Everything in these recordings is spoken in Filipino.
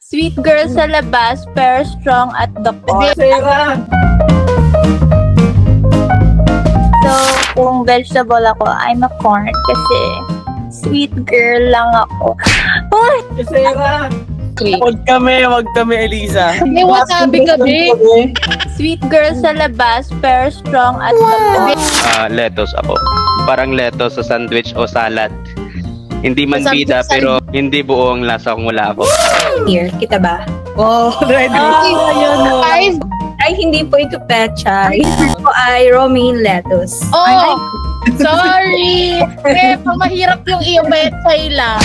Sweet girl sa labas, pero strong at the core. So, kung vegetable ako, I'm a corn kasi sweet girl lang ako. Uy! Wag kami, Elisa. May wasabi gabi. Sweet girl sa labas, pero strong at the core. Lettuce ako. Parang lettuce sa sandwich o salad. Hindi man bida, pero hindi buong lasa kung wala ako. Here, kita ba? Oh, ready. Guys, ay hindi po ito pechay. Ito ay romaine lettuce. Oh! Sorry! Mahirap yung i-betchay lang.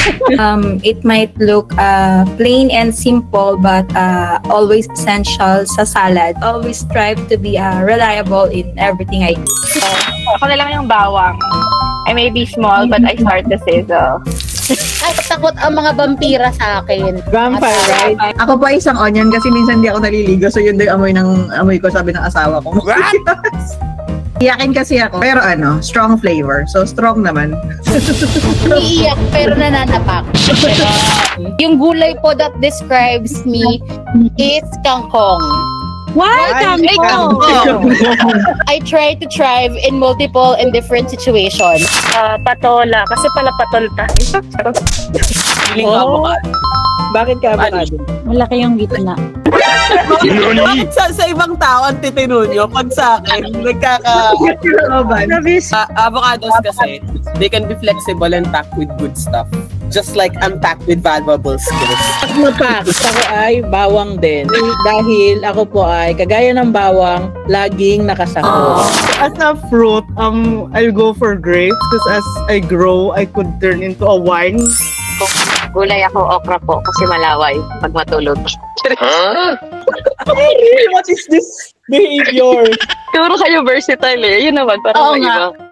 It might look plain and simple but always essential sa salad. Always strive to be reliable in everything I do. Ako na lang yung bawang. I may be small but I start to sizzle. Ay, takot ang mga vampira sa akin. Vampire, right? Ako po isang onion kasi minsan hindi ako naliligo. So yun din amoy ko, sabi ng asawa ko. Iyakin kasi ako. Pero strong flavor. So strong naman. Iiyak pero nananapak. Yung gulay po that describes me is kangkong. Why kangkong? I try to thrive in multiple and different situations. Patola. Kasi pala patol ka. Feeling avocado. Bakit ka avocado? Malaki yung gitna. Bakit sa ibang tao ang titino nyo? Pag sa akin, avocados kasi, they can be flexible and packed with good stuff. Just like I'm packed with valuable skills. Ako ay bawang din. Dahil ako po ay, kagaya ng bawang, laging nakasako. As a fruit, I'll go for grapes because as I grow, I could turn into a wine. Gulay ako, okra po. Kasi malaway pag matulog. What is this behavior? Siguro kayo versatile eh. Yun naman, parang Oo may nga. iba.